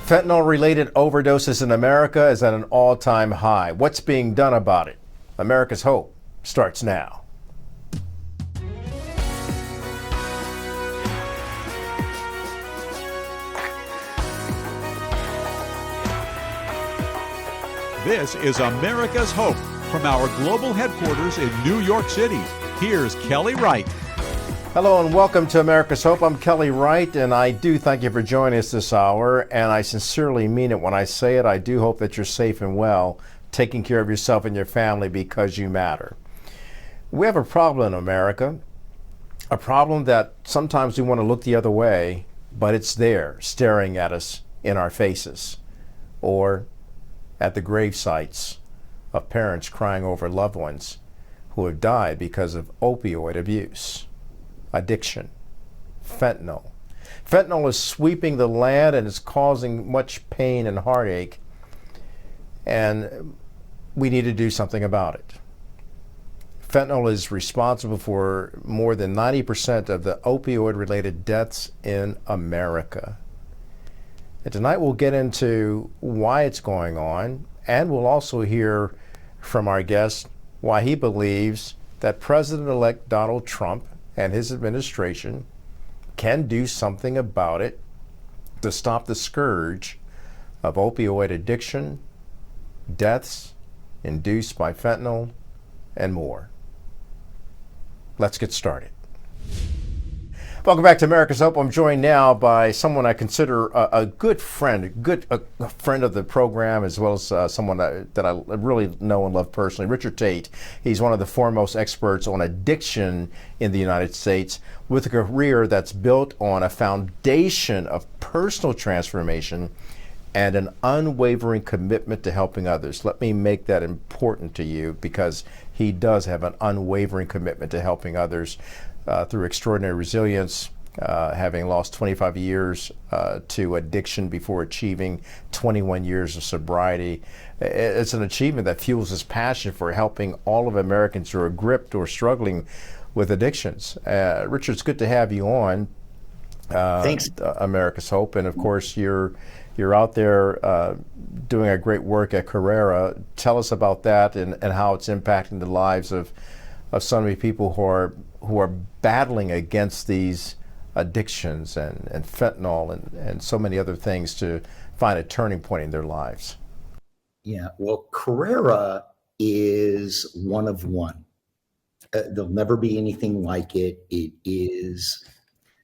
Fentanyl-related overdoses in America is at an all-time high. What's being done about it? America's Hope starts now. This is America's Hope from our global headquarters in New York City. Here's Kelly Wright. Hello and welcome to America's Hope. I'm Kelly Wright, and I do thank you for joining us this hour, and I sincerely mean it when I say it. I do hope that you're safe and well, taking care of yourself and your family because you matter. We have a problem in America, a problem that sometimes we want to look the other way, but it's there, staring at us in our faces, or at the grave sites of parents crying over loved ones who have died because of opioid abuse. Addiction, fentanyl. Fentanyl is sweeping the land and is causing much pain and heartache, and we need to do something about it. Fentanyl is responsible for more than 90% of the opioid-related deaths in America. And tonight we'll get into why it's going on, and we'll also hear from our guest why he believes that President-elect Donald Trump and his administration can do something about it to stop the scourge of opioid addiction, deaths induced by fentanyl, and more. Let's get started. Welcome back to America's Hope. I'm joined now by someone I consider a good friend, a friend of the program, as well as someone that I really know and love personally, Richard Taite. He's one of the foremost experts on addiction in the United States, with a career that's built on a foundation of personal transformation and an unwavering commitment to helping others. Let me make that important to you, because he does have an unwavering commitment to helping others. Through extraordinary resilience, having lost 25 years to addiction before achieving 21 years of sobriety. It's an achievement that fuels his passion for helping all of Americans who are gripped or struggling with addictions. Richard, it's good to have you on. Thanks. America's Hope, and of course you're out there doing a great work at Carrera. Tell us about that and how it's impacting the lives of so many people who are battling against these addictions and fentanyl and so many other things to find a turning point in their lives. Yeah, well, Carrera is one of one. There'll never be anything like it. It is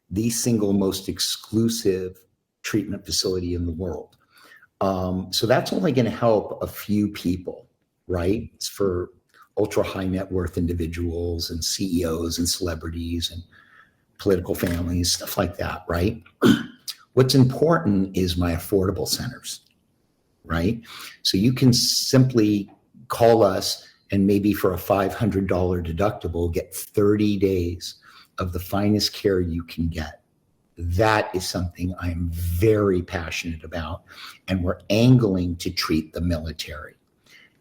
the single most exclusive treatment facility in the world. So that's only going to help a few people, right? It's for ultra high net worth individuals and CEOs and celebrities and political families, stuff like that, right? What's important is my affordable centers, right? So you can simply call us and maybe for a $500 deductible, get 30 days of the finest care you can get. That is something I'm very passionate about, and we're angling to treat the military.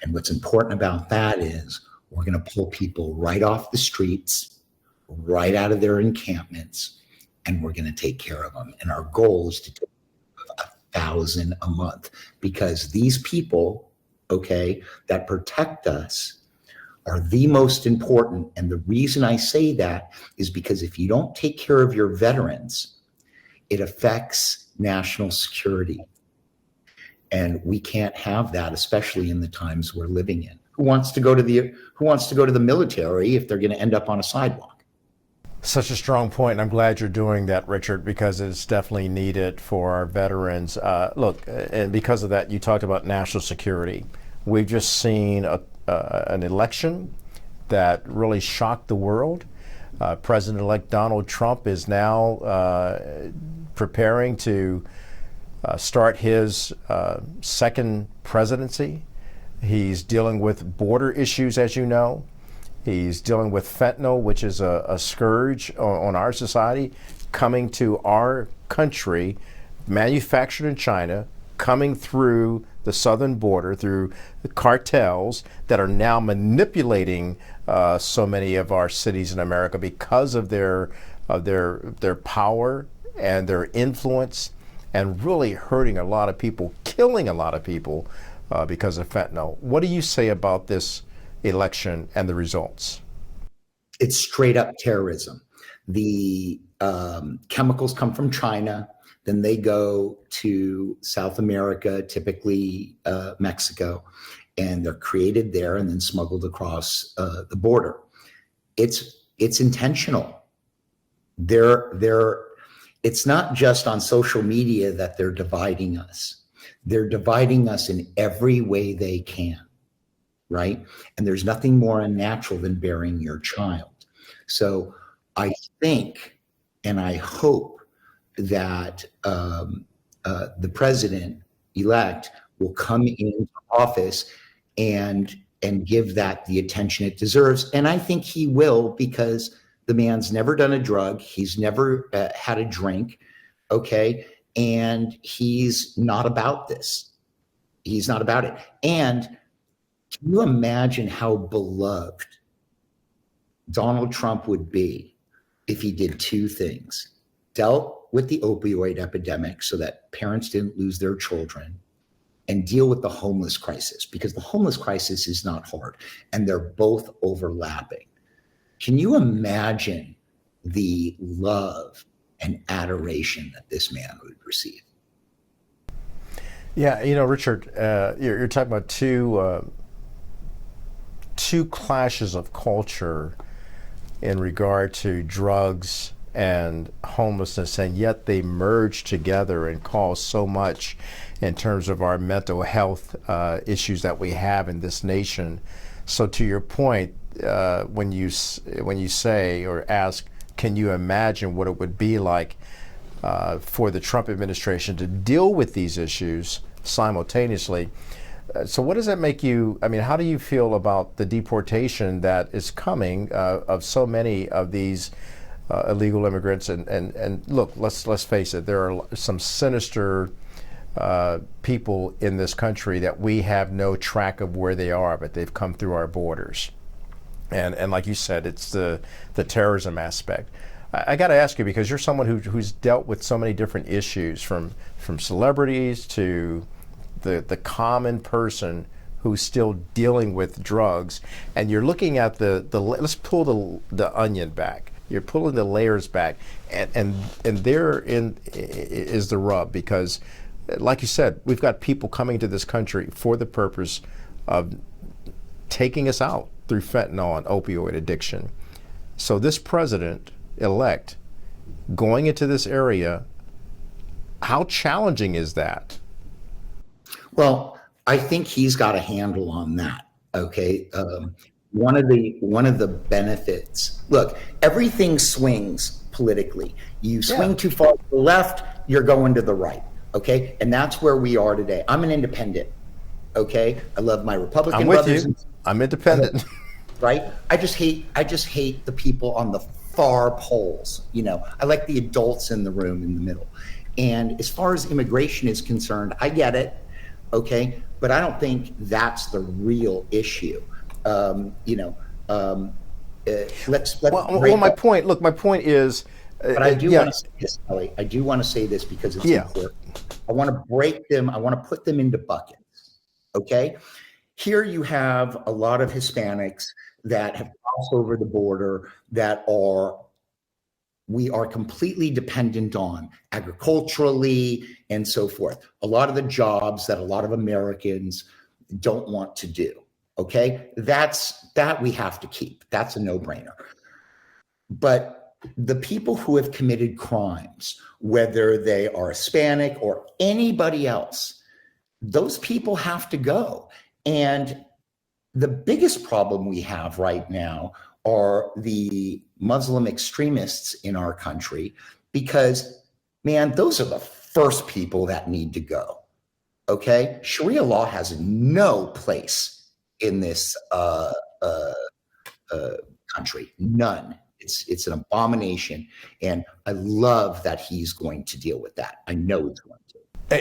And what's important about that is we're going to pull people right off the streets, right out of their encampments, and we're going to take care of them. And our goal is to take 1,000 a month, because these people, okay, that protect us are the most important. And the reason I say that is because if you don't take care of your veterans, it affects national security. And we can't have that, especially in the times we're living in. Who wants to go to the military if they're going to end up on a sidewalk? Such a strong point, and I'm glad you're doing that, Richard, because it's definitely needed for our veterans. Look, and because of that, you talked about national security. We've just seen an election that really shocked the world. President-elect Donald Trump is now preparing to start his second presidency. He's dealing with border issues, as you know. He's dealing with fentanyl, which is a scourge on our society, coming to our country, manufactured in China, coming through the southern border, through the cartels that are now manipulating so many of our cities in America because of their power and their influence and really hurting a lot of people, killing a lot of people because of fentanyl. What do you say about this election and the results? It's straight up terrorism. The chemicals come from China, then they go to South America, typically Mexico, and they're created there and then smuggled across the border. It's intentional. It's not just on social media that they're dividing us. They're dividing us in every way they can, right? And there's nothing more unnatural than burying your child. So I think and I hope that the president-elect will come into office and give that the attention it deserves. And I think he will, because the man's never done a drug. He's never had a drink, okay? And he's not about this. He's not about it. And can you imagine how beloved Donald Trump would be if he did two things? Dealt with the opioid epidemic so that parents didn't lose their children, and deal with the homeless crisis, because the homeless crisis is not hard and they're both overlapping. Can you imagine the love and adoration that this man would receive? Yeah, you know, Richard, you're talking about two clashes of culture in regard to drugs and homelessness, and yet they merge together and cause so much in terms of our mental health issues that we have in this nation. So to your point, when you say or ask, can you imagine what it would be like for the Trump administration to deal with these issues simultaneously? So what does that make you, I mean, how do you feel about the deportation that is coming of so many of these illegal immigrants? And look, let's face it, there are some sinister people in this country that we have no track of where they are, but they've come through our borders. And like you said, it's the terrorism aspect. I got to ask you, because you're someone who's dealt with so many different issues, from celebrities to the common person who's still dealing with drugs, and you're looking at let's pull the onion back. You're pulling the layers back, and therein is the rub, because like you said, we've got people coming to this country for the purpose of taking us out through fentanyl and opioid addiction. So this president-elect going into this area, how challenging is that? Well, I think he's got a handle on that. Okay. One of the benefits, look, everything swings politically. You swing too far to the left, you're going to the right. Okay. And that's where we are today. I'm an independent. Okay. I love my Republican I'm with brothers. you. I'm independent. Right. I just hate the people on the far poles. You know, I like the adults in the room in the middle. And as far as immigration is concerned, I get it. Okay. But I don't think that's the real issue. Well, my point is, but I do want to say this, Kelly. I do want to say this because it's important. I want to break them. I want to put them into buckets. Okay. Here you have a lot of Hispanics that have crossed over the border that we are completely dependent on agriculturally and so forth. A lot of the jobs that a lot of Americans don't want to do. Okay. That we have to keep. That's a no-brainer. But the people who have committed crimes, whether they are Hispanic or anybody else, those people have to go. And the biggest problem we have right now are the Muslim extremists in our country, because, man, those are the first people that need to go. Okay. Sharia law has no place in this country. None. It's an abomination. And I love that he's going to deal with that. I know he's going to.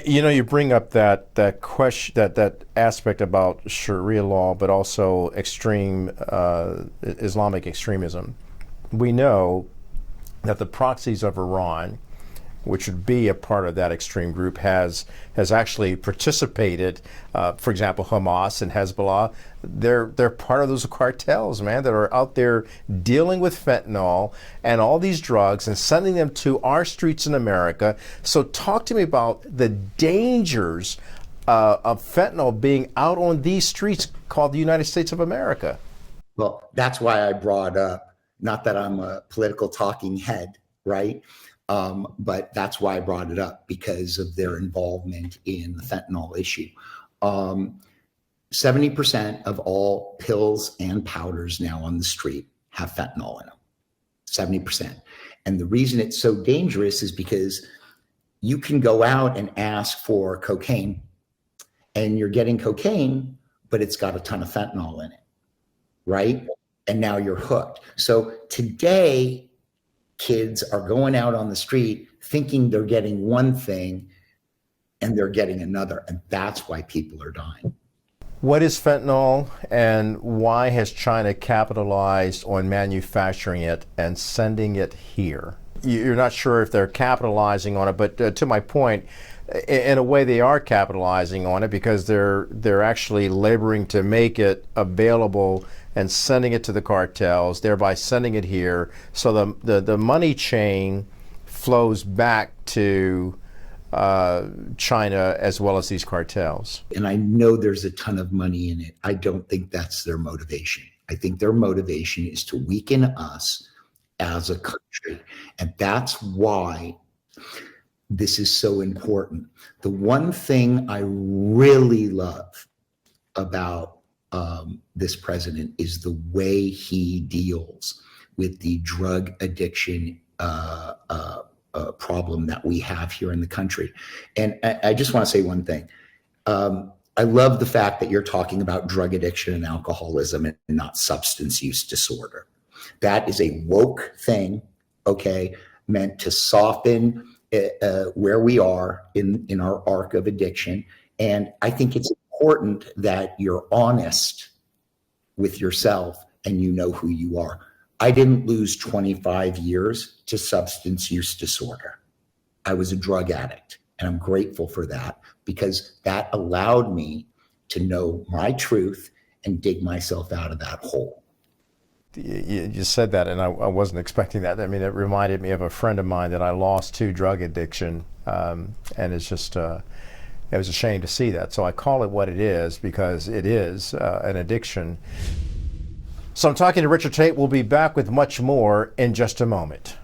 You know, you bring up that question, that aspect about Sharia law, but also extreme Islamic extremism. We know that the proxies of Iran which would be a part of that extreme group, has actually participated. For example, Hamas and Hezbollah, they're part of those cartels, man, that are out there dealing with fentanyl and all these drugs and sending them to our streets in America. So talk to me about the dangers of fentanyl being out on these streets called the United States of America. Well, that's why I brought up, not that I'm a political talking head, right? But that's why I brought it up, because of their involvement in the fentanyl issue. 70% of all pills and powders now on the street have fentanyl in them. 70%. And the reason it's so dangerous is because you can go out and ask for cocaine, and you're getting cocaine, but it's got a ton of fentanyl in it, right? And now you're hooked. So today, kids are going out on the street thinking they're getting one thing and they're getting another. And that's why people are dying. What is fentanyl, and why has China capitalized on manufacturing it and sending it here? You're not sure if they're capitalizing on it, but to my point, in a way they are capitalizing on it, because they're actually laboring to make it available and sending it to the cartels, thereby sending it here. So the money chain flows back to China as well as these cartels. And I know there's a ton of money in it. I don't think that's their motivation. I think their motivation is to weaken us as a country. And that's why this is so important. The one thing I really love about this president is the way he deals with the drug addiction problem that we have here in the country. And I just want to say one thing. I love the fact that you're talking about drug addiction and alcoholism and not substance use disorder. That is a woke thing, okay, meant to soften where we are in our arc of addiction. And I think it's important that you're honest with yourself and you know who you are. I didn't lose 25 years to substance use disorder. I was a drug addict, and I'm grateful for that, because that allowed me to know my truth and dig myself out of that hole. You said that, and I wasn't expecting that. I mean, it reminded me of a friend of mine that I lost to drug addiction, and it's just, it was a shame to see that. So I call it what it is, because it is an addiction. So I'm talking to Richard Taite. We'll be back with much more in just a moment.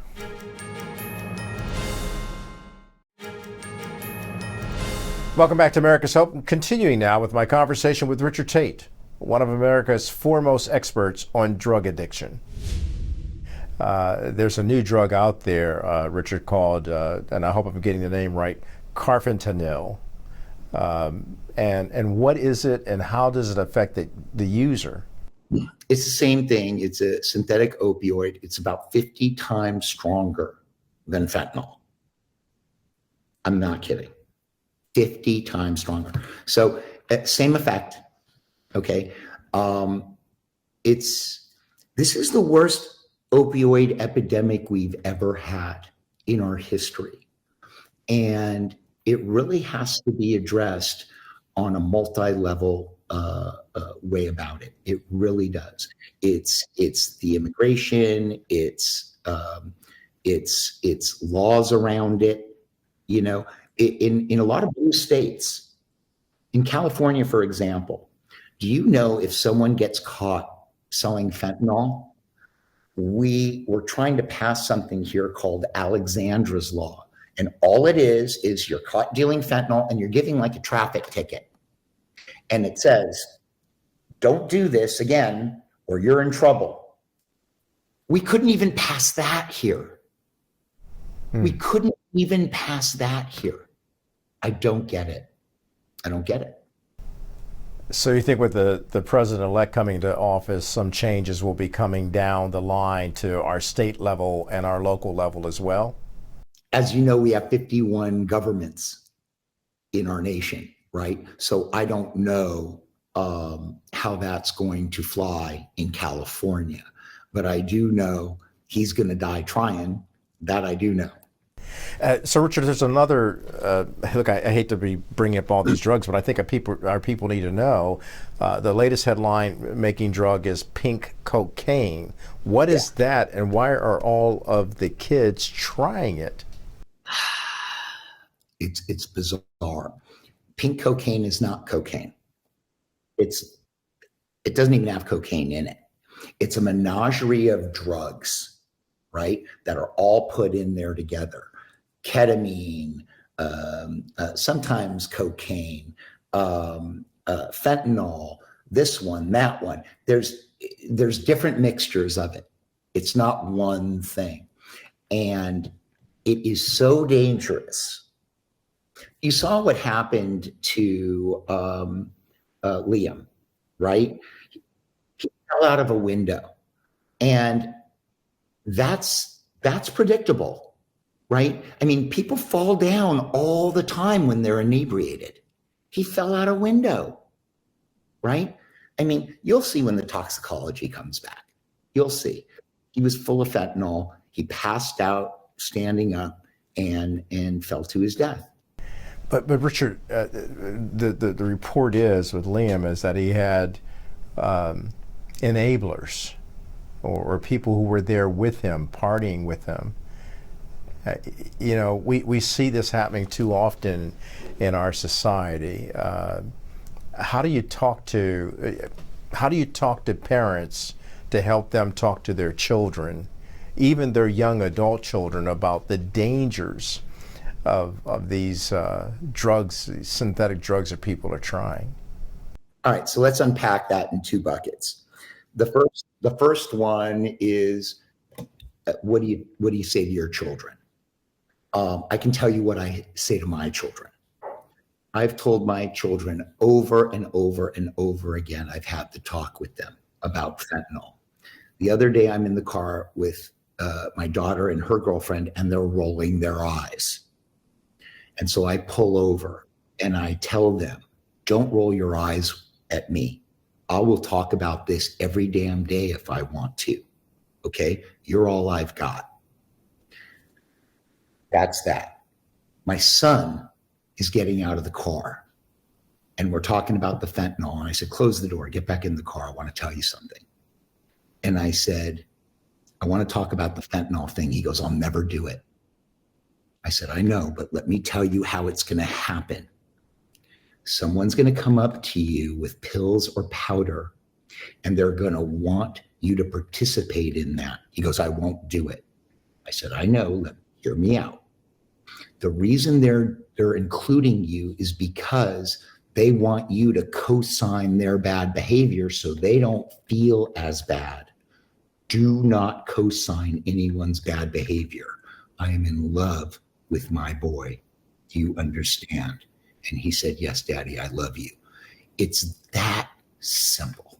Welcome back to America's Hope. Continuing now with my conversation with Richard Taite, one of America's foremost experts on drug addiction. There's a new drug out there, Richard, called, and I hope I'm getting the name right, Fentanyl. And what is it, and how does it affect the user? It's the same thing. It's a synthetic opioid. It's about 50 times stronger than fentanyl. I'm not kidding. 50 times stronger. So same effect. Okay. This is the worst opioid epidemic we've ever had in our history. And it really has to be addressed on a multi-level way about it. It really does. It's the immigration, it's laws around it. You know, in a lot of blue states, in California, for example, do you know if someone gets caught selling fentanyl, we're trying to pass something here called Alexandra's Law. And all it is you're caught dealing fentanyl and you're giving like a traffic ticket. And it says, don't do this again or you're in trouble. We couldn't even pass that here. We couldn't even pass that here. I don't get it. I don't get it. So you think with the president-elect coming to office, some changes will be coming down the line to our state level and our local level as well? As you know, we have 51 governments in our nation, right? So I don't know how that's going to fly in California, but I do know he's going to die trying. That I do know. So, Richard, there's another. Look, I hate to be bringing up all these drugs, but I think our people need to know. The latest headline-making drug is pink cocaine. What is that, and why are all of the kids trying it? It's bizarre. Pink cocaine is not cocaine. It doesn't even have cocaine in it. It's a menagerie of drugs, right, that are all put in there together. Ketamine, sometimes cocaine, fentanyl, this one, that one. There's different mixtures of it. It's not one thing. And it is so dangerous. You saw what happened to Liam, right? He fell out of a window. And that's predictable, right? I mean, people fall down all the time when they're inebriated. He fell out a window, right? I mean, you'll see when the toxicology comes back. You'll see. He was full of fentanyl. He passed out standing up and fell to his death. But Richard, the report is with Liam is that he had enablers or people who were there with him, partying with him. We see this happening too often in our society. How do you talk to parents to help them talk to their children, even their young adult children, about the dangers of these drugs, these synthetic drugs that people are trying? All right, so let's unpack that in two buckets. The first one is, what do you say to your children? I can tell you what I say to my children. I've told my children over and over and over again, I've had to talk with them about fentanyl. The other day, I'm in the car with my daughter and her girlfriend, and they're rolling their eyes. And so I pull over and I tell them, don't roll your eyes at me. I will talk about this every damn day if I want to. Okay? You're all I've got. That's that. My son is getting out of the car and we're talking about the fentanyl. And I said, close the door, get back in the car. I want to tell you something. And I said, I want to talk about the fentanyl thing. He goes, I'll never do it. I said, I know, but let me tell you how it's going to happen. Someone's going to come up to you with pills or powder, and they're going to want you to participate in that. He goes, I won't do it. I said, I know, hear me out. The reason they're including you is because they want you to co-sign their bad behavior so they don't feel as bad. Do not co-sign anyone's bad behavior. I am in love with my boy. Do you understand? And he said, yes, Daddy, I love you. It's that simple.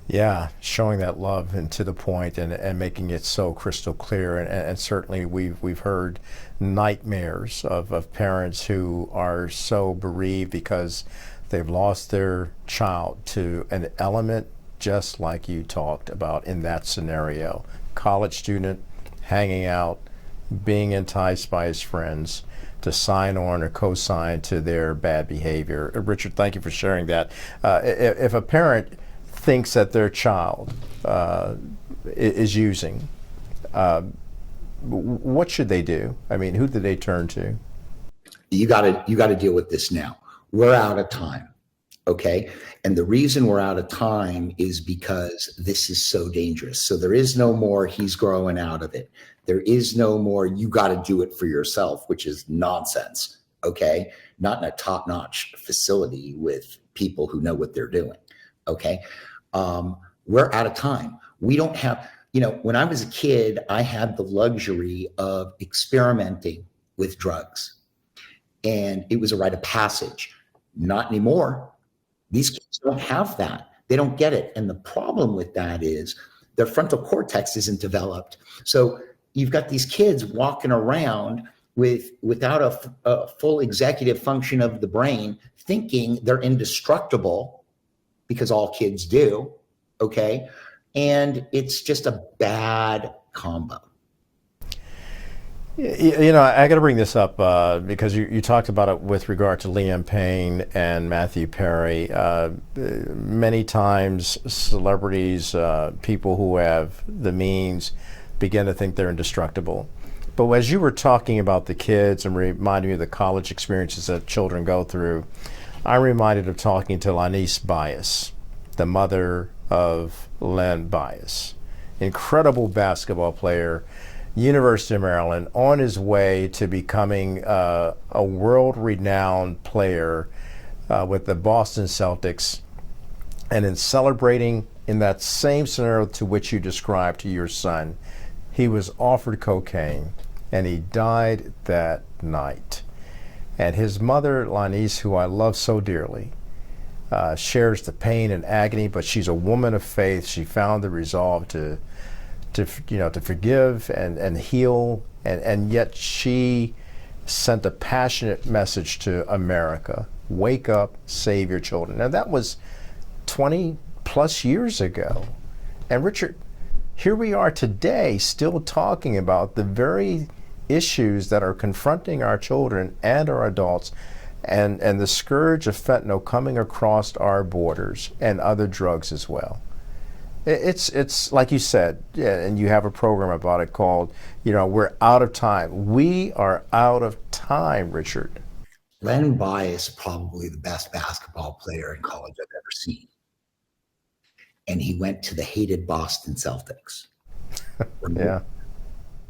Yeah, showing that love and to the point and making it so crystal clear. And certainly we've heard nightmares of parents who are so bereaved because they've lost their child to an element just like you talked about in that scenario. College student hanging out, being enticed by his friends to sign on or co-sign to their bad behavior. Richard, thank you for sharing that. If a parent thinks that their child is using, what should they do? I mean, who do they turn to? You got to deal with this now. We're out of time. Okay. And the reason we're out of time is because this is so dangerous. So there is no more, he's growing out of it. There is no more, you got to do it for yourself, which is nonsense. Okay. Not in a top-notch facility with people who know what they're doing. Okay. We're out of time. We don't have, when I was a kid, I had the luxury of experimenting with drugs, and it was a rite of passage. Not anymore. These kids don't have that. They don't get it. And the problem with that is their frontal cortex isn't developed. So you've got these kids walking around without a full executive function of the brain, thinking they're indestructible, because all kids do. Okay. And it's just a bad combo. I got to bring this up because you talked about it with regard to Liam Payne and Matthew Perry. Many times, celebrities, people who have the means, begin to think they're indestructible. But as you were talking about the kids and reminding me of the college experiences that children go through, I'm reminded of talking to Lanice Bias, the mother of Len Bias, incredible basketball player, University of Maryland, on his way to becoming a world-renowned player with the Boston Celtics, and in celebrating in that same scenario to which you described to your son, he was offered cocaine, and he died that night. And his mother, Lanice, who I love so dearly, shares the pain and agony, but she's a woman of faith. She found the resolve to forgive and heal, and yet she sent a passionate message to America: wake up, save your children. Now that was 20 plus years ago. And Richard, here we are today still talking about the very issues that are confronting our children and our adults, and the scourge of fentanyl coming across our borders, and other drugs as well. It's like you said, yeah, and you have a program about it called, we're out of time. We are out of time, Richard. Len Bias is probably the best basketball player in college I've ever seen. And he went to the hated Boston Celtics. Yeah.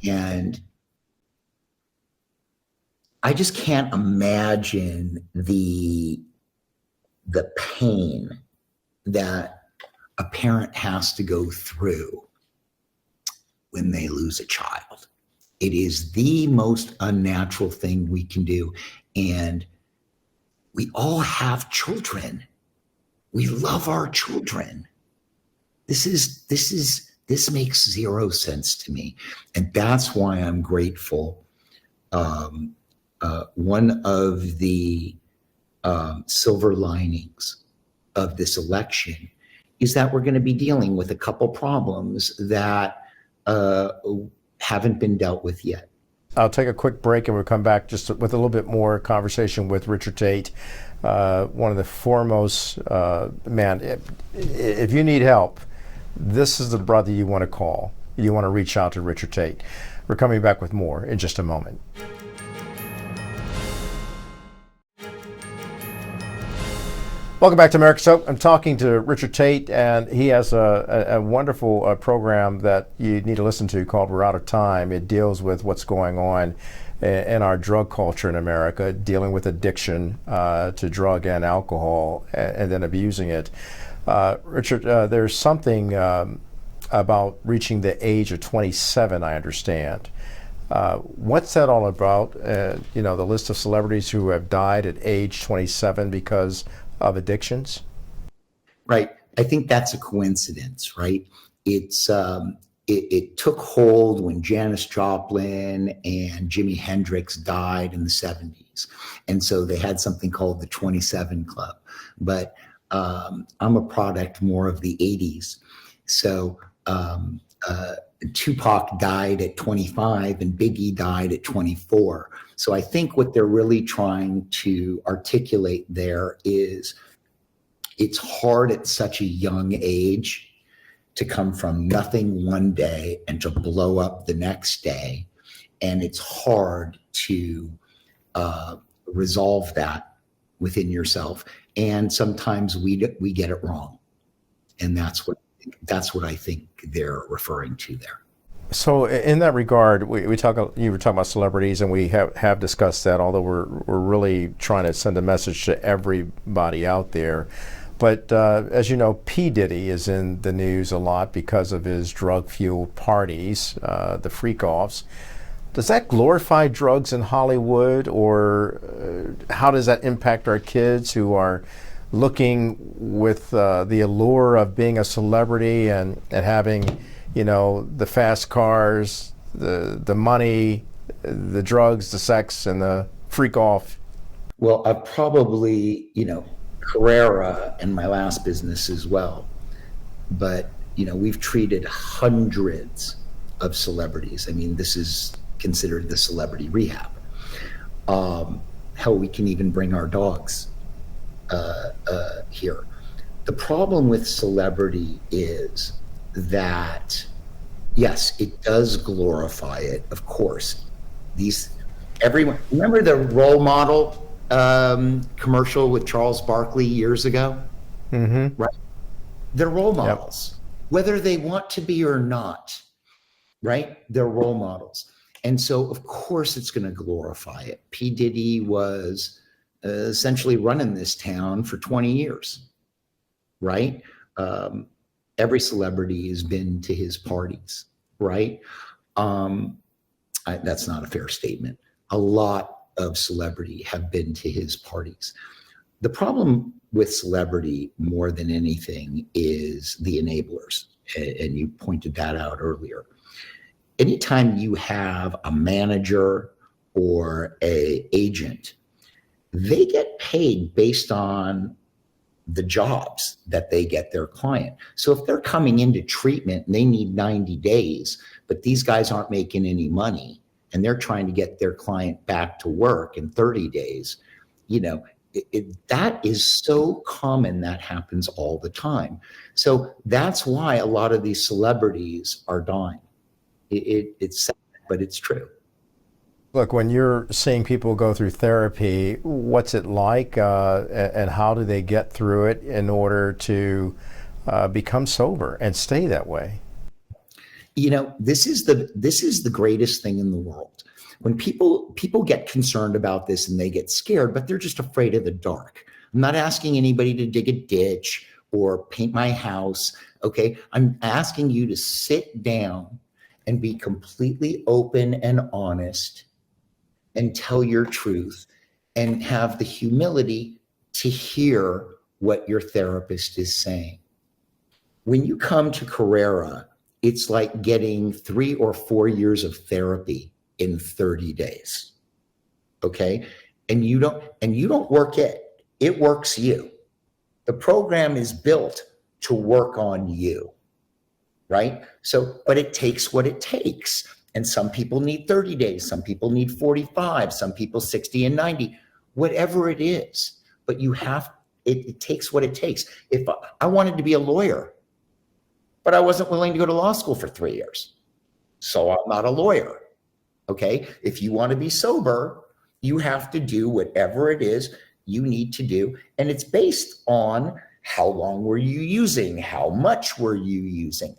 And I just can't imagine the pain that a parent has to go through when they lose a child. It is the most unnatural thing we can do. And we all have children. We love our children. This makes zero sense to me. And that's why I'm grateful. One of the silver linings of this election is that we're going to be dealing with a couple problems that haven't been dealt with yet. I'll take a quick break and we'll come back just with a little bit more conversation with Richard Taite, one of the foremost, if you need help, this is the brother you want to call. You want to reach out to Richard Taite. We're coming back with more in just a moment. Welcome back to America's Hope. I'm talking to Richard Taite, and he has a wonderful program that you need to listen to called We're Out of Time. It deals with what's going on in our drug culture in America, dealing with addiction to drug and alcohol, and then abusing it. Richard, there's something about reaching the age of 27, I understand. What's that all about? The list of celebrities who have died at age 27 because of addictions? Right. I think that's a coincidence, right? It's it took hold when Janis Joplin and Jimi Hendrix died in the 70s. And so they had something called the 27 Club. But I'm a product more of the 80s. So Tupac died at 25 and Biggie died at 24. So I think what they're really trying to articulate there is it's hard at such a young age to come from nothing one day and to blow up the next day. And it's hard to resolve that within yourself. And sometimes we get it wrong. And that's what I think they're referring to there. So in that regard, you were talking about celebrities, and we have discussed that, although we're really trying to send a message to everybody out there. But as you know, P. Diddy is in the news a lot because of his drug-fueled parties, the freak-offs. Does that glorify drugs in Hollywood, or how does that impact our kids who are looking with the allure of being a celebrity and having, the fast cars, the money, the drugs, the sex, and the freak off? Well, I've probably, Carrera and my last business as well. But, we've treated hundreds of celebrities. I mean, this is considered the celebrity rehab. How we can even bring our dogs here. The problem with celebrity is that, yes, it does glorify it, of course. Everyone, remember the role model commercial with Charles Barkley years ago? Mm-hmm. Right? They're role models, whether they want to be or not, right? They're role models. And so, of course, it's going to glorify it. P. Diddy was essentially running this town for 20 years, right? Every celebrity has been to his parties, right? That's not a fair statement. A lot of celebrity have been to his parties. The problem with celebrity more than anything is the enablers. And you pointed that out earlier. Anytime you have a manager or an agent, they get paid based on the jobs that they get their client. So if they're coming into treatment and they need 90 days, but these guys aren't making any money and they're trying to get their client back to work in 30 days, that is so common. That happens all the time. So that's why a lot of these celebrities are dying. It's sad, but it's true. Look, when you're seeing people go through therapy, what's it like, and how do they get through it in order to become sober and stay that way? This is the greatest thing in the world. When people get concerned about this and they get scared, but they're just afraid of the dark. I'm not asking anybody to dig a ditch or paint my house. Okay, I'm asking you to sit down and be completely open and honest and tell your truth and have the humility to hear what your therapist is saying. When you come to Carrera, it's like getting 3 or 4 years of therapy in 30 days. Okay? And you don't work it. It works you. The program is built to work on you. Right? So, but it takes what it takes. And some people need 30 days, some people need 45, some people 60 and 90, whatever it is. But it takes what it takes. If I wanted to be a lawyer, but I wasn't willing to go to law school for 3 years, so I'm not a lawyer. Okay? If you want to be sober, you have to do whatever it is you need to do. And it's based on how long were you using? How much were you using?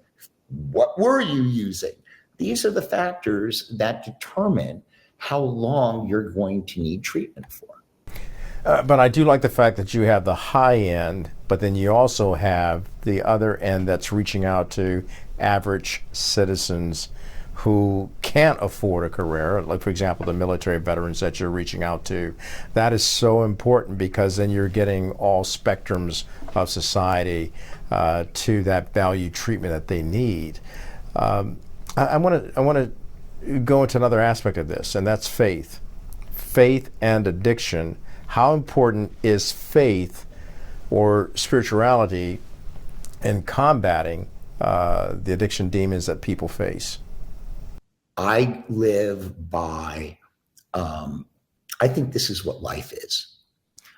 What were you using? These are the factors that determine how long you're going to need treatment for. But I do like the fact that you have the high end, but then you also have the other end that's reaching out to average citizens who can't afford a career, like, for example, the military veterans that you're reaching out to. That is so important because then you're getting all spectrums of society to that value treatment that they need. I want to go into another aspect of this, and that's faith. Faith and addiction. How important is faith or spirituality in combating the addiction demons that people face? I live by, I think this is what life is.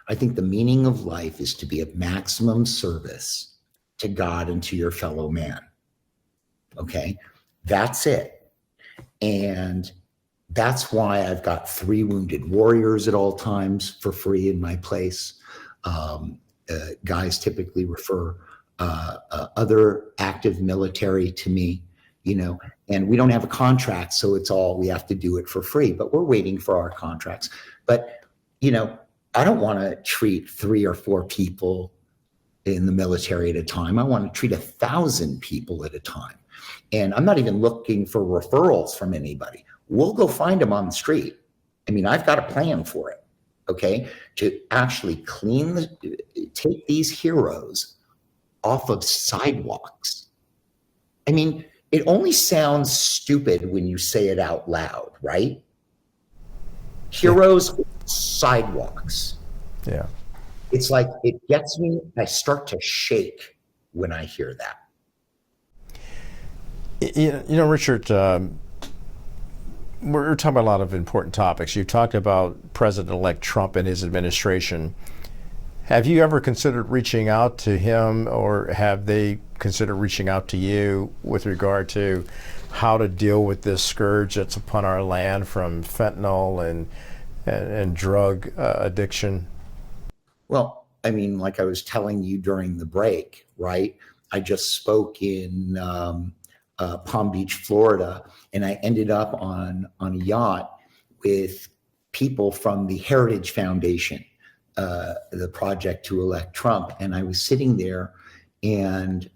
I think the meaning of life is to be of maximum service to God and to your fellow man. Okay? That's it. And that's why I've got 3 wounded warriors at all times for free in my place. Guys typically refer other active military to me, and we don't have a contract, so it's all, we have to do it for free, but we're waiting for our contracts. But, I don't want to treat 3 or 4 people in the military at a time. I want to treat 1,000 people at a time. And I'm not even looking for referrals from anybody. We'll go find them on the street. I mean, I've got a plan for it, okay? To actually take these heroes off of sidewalks. I mean, it only sounds stupid when you say it out loud, right? Heroes, sidewalks. Yeah. It's like, it gets me, I start to shake when I hear that. Richard, we're talking about a lot of important topics. You talked about President-elect Trump and his administration. Have you ever considered reaching out to him, or have they considered reaching out to you with regard to how to deal with this scourge that's upon our land from fentanyl and drug addiction? Well, I mean, like I was telling you during the break, right? I just spoke in Palm Beach, Florida, and I ended up on a yacht with people from the Heritage Foundation, the project to elect Trump. And I was sitting there, and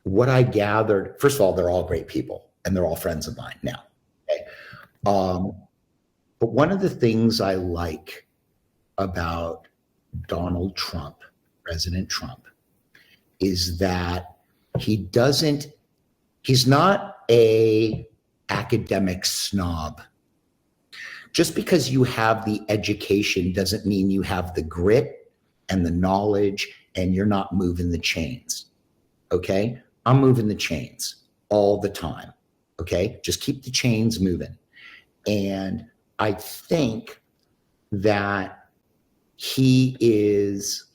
what I gathered, first of all, they're all great people and they're all friends of mine now. Okay? But one of the things I like about Donald Trump, President Trump, is that he's not a academic snob. Just because you have the education doesn't mean you have the grit and the knowledge and you're not moving the chains. Okay? I'm moving the chains all the time. Okay? Just keep the chains moving. And I think that he is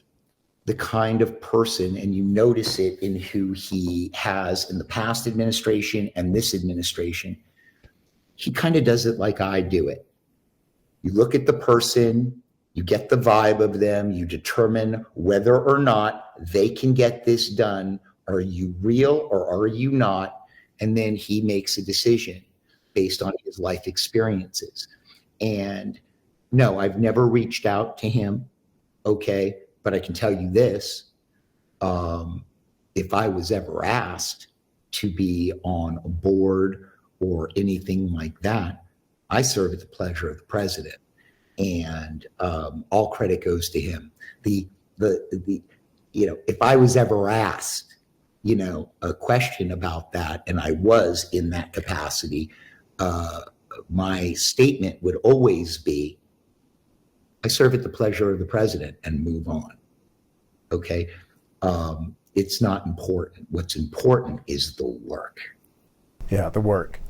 the kind of person, and you notice it in who he has in the past administration and this administration, he kind of does it like I do it. You look at the person, you get the vibe of them, you determine whether or not they can get this done. Are you real or are you not? And then he makes a decision based on his life experiences. And no, I've never reached out to him, okay? But I can tell you this, if I was ever asked to be on a board or anything like that, I serve at the pleasure of the president, and all credit goes to him. If I was ever asked, a question about that, and I was in that capacity, my statement would always be, I serve at the pleasure of the president, and move on. Okay. It's not important. What's important is the work. Yeah, the work.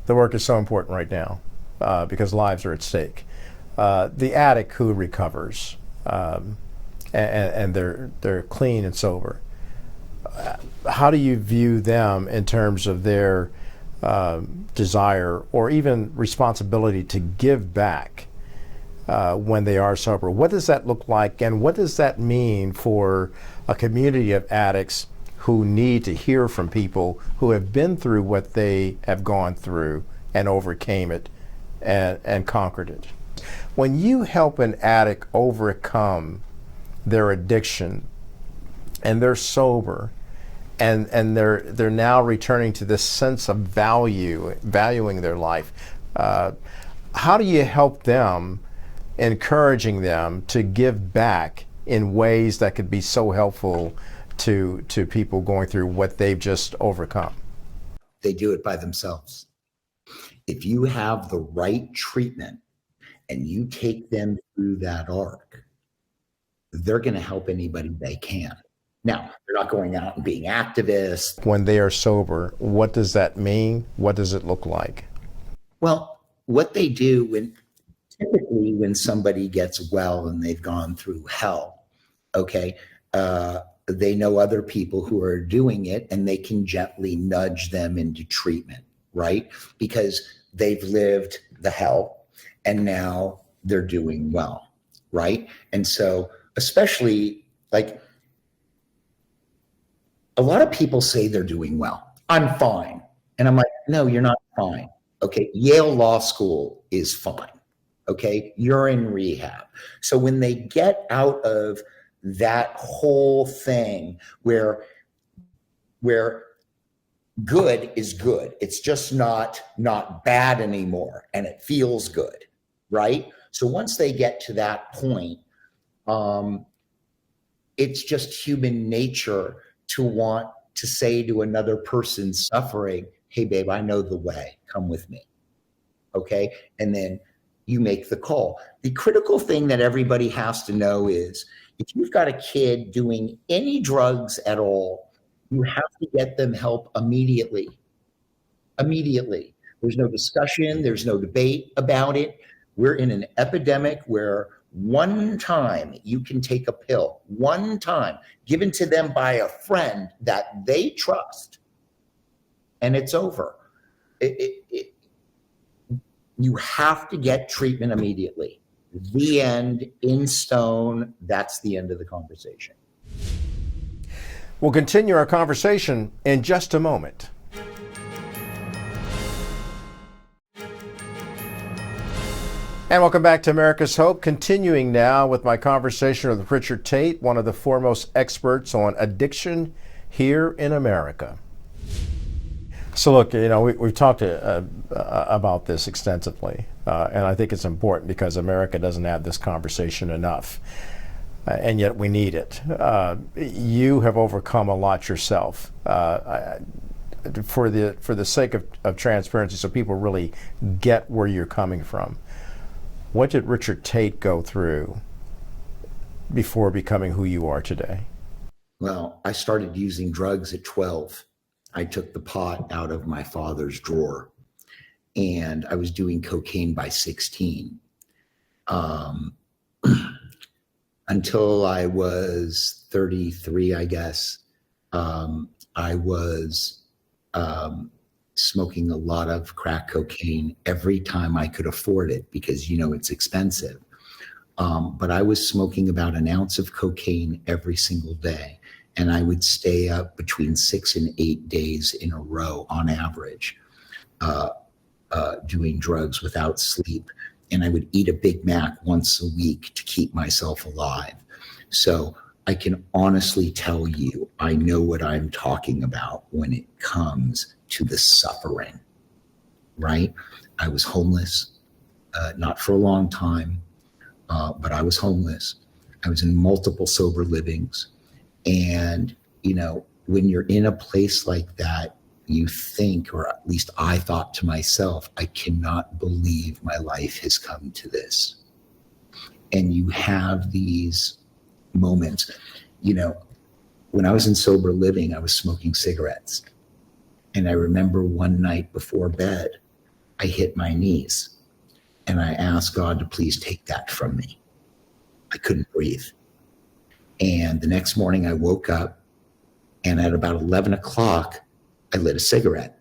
The work is so important right now because lives are at stake. The addict who recovers and they're clean and sober, how do you view them in terms of their desire or even responsibility to give back when they are sober? What does that look like, and what does that mean for a community of addicts who need to hear from people who have been through what they have gone through and overcame it and conquered it? When you help an addict overcome their addiction and they're sober and they're now returning to this sense of valuing their life, how do you help them, encouraging them to give back in ways that could be so helpful to people going through what they've just overcome? They do it by themselves. If you have the right treatment and you take them through that arc, they're going to help anybody they can. Now, they're not going out and being activists. When they are sober, what does that mean? What does it look like? Well, what they do typically when somebody gets well and they've gone through hell, okay, they know other people who are doing it and they can gently nudge them into treatment, right? Because they've lived the hell and now they're doing well, right? And so especially like a lot of people say they're doing well. I'm fine. And I'm like, no, you're not fine. Okay. Yale Law School is fine. Okay. You're in rehab. So when they get out of that whole thing where good is good, it's just not bad anymore and it feels good, right? So once they get to that point, it's just human nature to want to say to another person suffering, hey babe, I know the way, come with me. Okay. And then you make the call. The critical thing that everybody has to know is if you've got a kid doing any drugs at all, you have to get them help immediately. There's no discussion. There's no debate about it. We're in an epidemic where one time you can take a pill, one time given to them by a friend that they trust, and it's over. You have to get treatment immediately. The end, in stone. That's the end of the conversation. We'll continue our conversation in just a moment. And welcome back to America's Hope. Continuing now with my conversation with Richard Taite, one of the foremost experts on addiction here in America. So look, we've talked about this extensively, and I think it's important because America doesn't have this conversation enough, and yet we need it. You have overcome a lot yourself. For the sake of transparency, so people really get where you're coming from. What did Richard Taite go through before becoming who you are today? Well, I started using drugs at 12. I took the pot out of my father's drawer, and I was doing cocaine by 16. Until I was 33, I guess, I was smoking a lot of crack cocaine every time I could afford it because, it's expensive. But I was smoking about an ounce of cocaine every single day. And I would stay up between 6 and 8 days in a row on average, doing drugs without sleep. And I would eat a Big Mac once a week to keep myself alive. So I can honestly tell you, I know what I'm talking about when it comes to the suffering, right? I was homeless, not for a long time, but I was homeless. I was in multiple sober livings. And, when you're in a place like that, you think, or at least I thought to myself, I cannot believe my life has come to this. And you have these moments, when I was in sober living, I was smoking cigarettes. And I remember one night before bed, I hit my knees and I asked God to please take that from me. I couldn't breathe. And the next morning I woke up, and at about 11 o'clock, I lit a cigarette,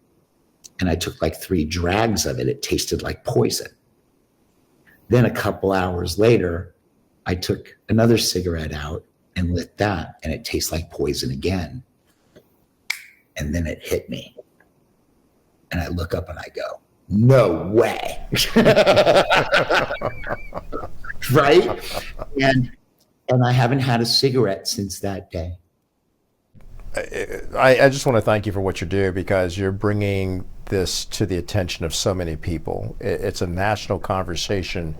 and I took like 3 drags of it. It tasted like poison. Then a couple hours later, I took another cigarette out and lit that, and it tastes like poison again. And then it hit me. And I look up and I go, no way. Right? And I haven't had a cigarette since that day. I just want to thank you for what you do, because you're bringing this to the attention of so many people. It's a national conversation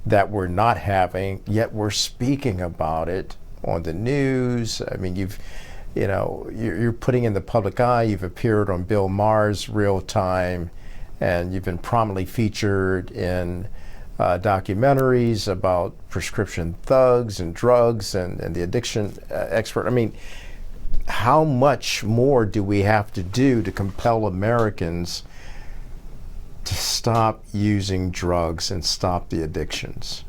that we're not having, yet we're speaking about it on the news. I mean, you're putting in the public eye. You've appeared on Bill Maher's Real Time, and you've been prominently featured in documentaries about prescription thugs and drugs and the addiction expert. I mean, how much more do we have to do to compel Americans to stop using drugs and stop the addictions?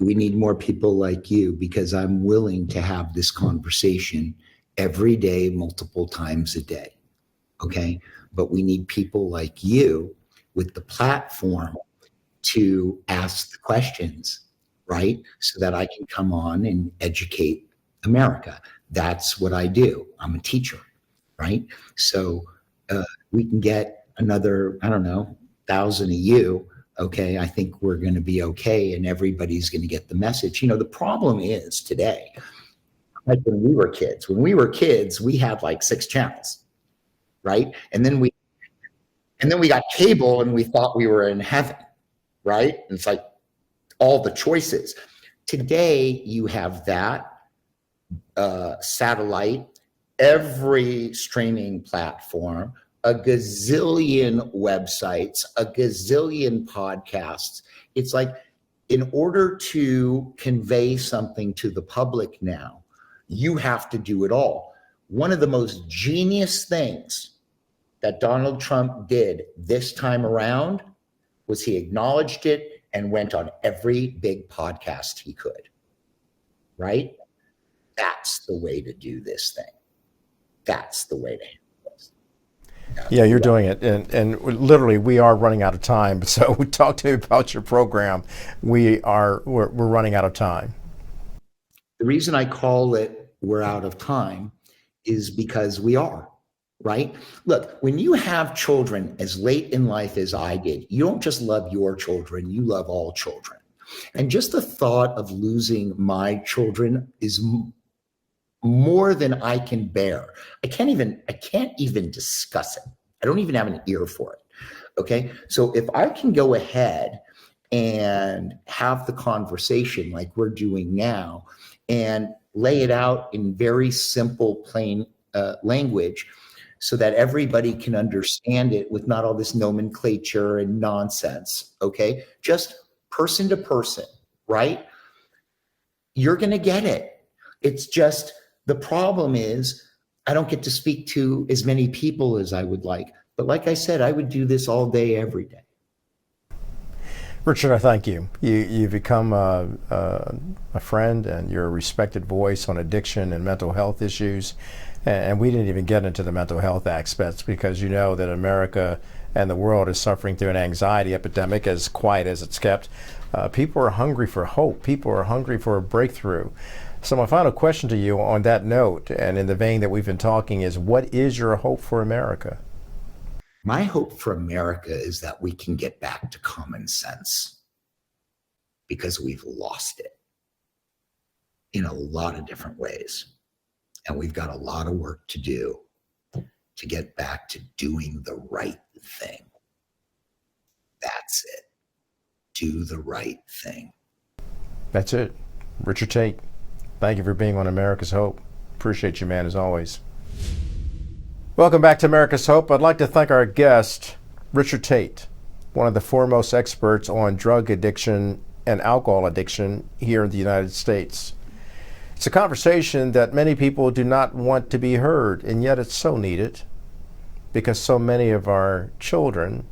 We need more people like you, because I'm willing to have this conversation every day, multiple times a day. Okay. But we need people like you with the platform to ask the questions, right? So that I can come on and educate America. That's what I do. I'm a teacher, right? So we can get another, 1,000 of you. Okay, I think we're going to be okay, and everybody's going to get the message. The problem is today, like when we were kids, we had like 6 channels, right? And then we got cable, and we thought we were in heaven, right? And it's like all the choices. Today, you have that. Satellite, every streaming platform, a gazillion websites, a gazillion podcasts. It's like, in order to convey something to the public now, you have to do it all. One of the most genius things that Donald Trump did this time around was he acknowledged it and went on every big podcast he could, right? That's the way to do this thing. That's the way to handle this. Yeah, you're doing it. And literally, we are running out of time. So talk to me about your program. We're running out of time. The reason I call it we're out of time is because we are, right? Look, when you have children as late in life as I did, you don't just love your children, you love all children. And just the thought of losing my children is more than I can bear. I can't even discuss it. I don't even have an ear for it. Okay. So if I can go ahead and have the conversation like we're doing now and lay it out in very simple, plain language so that everybody can understand it with not all this nomenclature and nonsense. Okay. Just person to person, right? You're going to get it. It's just, the problem is I don't get to speak to as many people as I would like. But like I said, I would do this all day, every day. Richard, I thank you. You've become a friend, and you're a respected voice on addiction and mental health issues. And we didn't even get into the mental health aspects because you know that America and the world is suffering through an anxiety epidemic, as quiet as it's kept. People are hungry for hope. People are hungry for a breakthrough. So my final question to you on that note, and in the vein that we've been talking, is what is your hope for America? My hope for America is that we can get back to common sense because we've lost it in a lot of different ways. And we've got a lot of work to do to get back to doing the right thing. That's it. Do the right thing. That's it. Richard Taite, thank you for being on America's Hope. Appreciate you, man, as always. Welcome back to America's Hope. I'd like to thank our guest, Richard Taite, one of the foremost experts on drug addiction and alcohol addiction here in the United States. It's a conversation that many people do not want to be heard, and yet it's so needed because so many of our children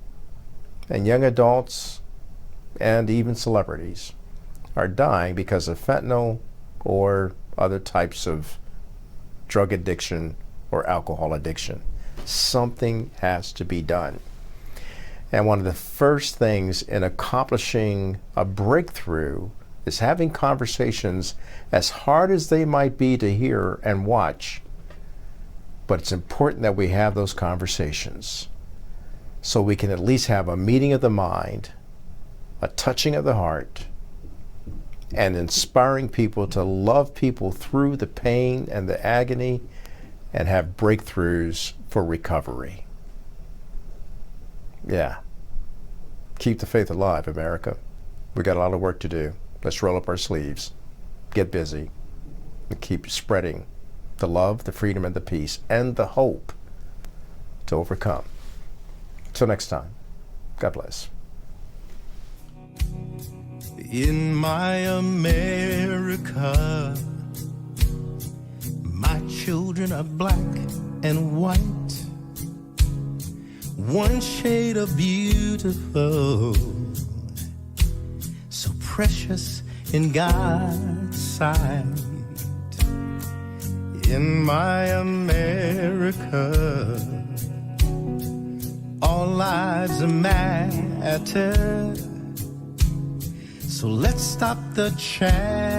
and young adults and even celebrities are dying because of fentanyl or other types of drug addiction or alcohol addiction. Something has to be done. And one of the first things in accomplishing a breakthrough is having conversations, as hard as they might be to hear and watch. But it's important that we have those conversations so we can at least have a meeting of the mind, a touching of the heart, and inspiring people to love people through the pain and the agony and have breakthroughs for recovery. Yeah. Keep the faith alive, America. We got a lot of work to do. Let's roll up our sleeves, get busy, and keep spreading the love, the freedom, and the peace, and the hope to overcome. Till next time, God bless. In my America, my children are black and white, one shade of beautiful, so precious in God's sight. In my America, all lives matter. So let's stop the chatter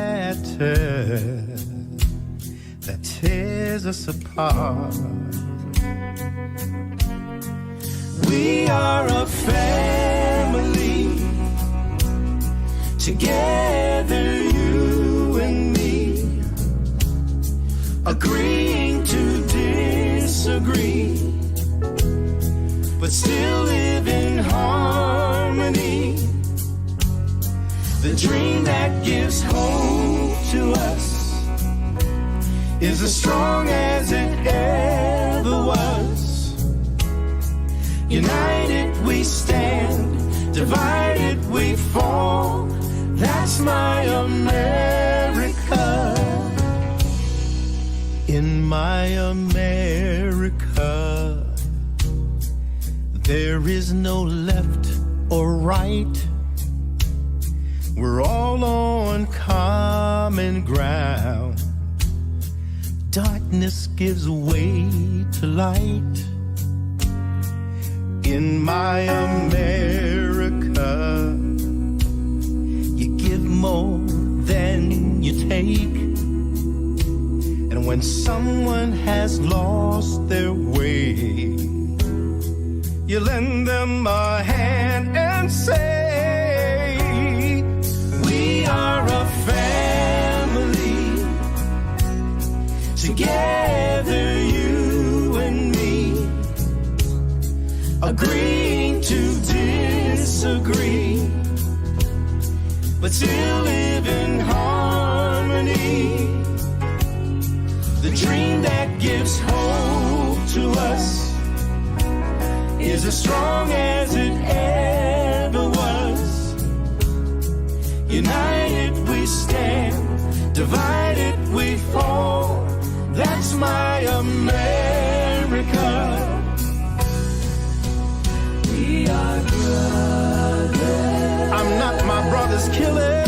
that tears us apart. We are a family, together you and me, agreeing to disagree, but still live in harmony. The dream that gives hope to us is as strong as it ever was. United we stand, divided we fall. That's my America. In my America, There is no left or right. We're all on common ground. Darkness gives way to light. In my America, you give more than you take. And when someone has lost their way, you lend them a hand and say, we are a family, together you and me, agreeing to disagree, but still live in harmony. The dream that gives hope to us is as strong as it ever was. United we stand, divided we fall. That's my America. We are brothers. I'm not my brother's killer,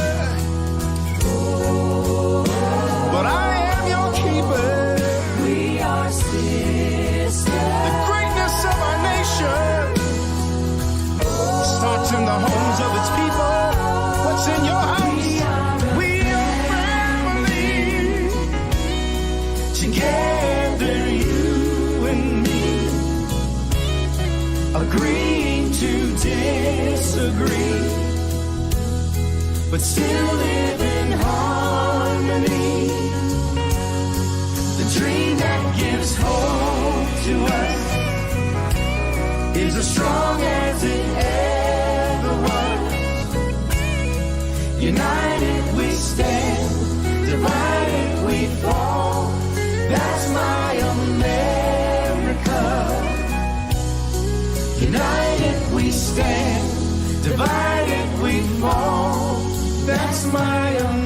but I am your keeper. We are sisters. The greatness of our nation starts in the homes of its people. What's in your house? We are family. Together you and me, agreeing to disagree, but still live in harmony. The dream that gives hope to us is as strong as it ever was. United we stand, divided we fall. That's my America. United we stand, divided we fall. That's my America.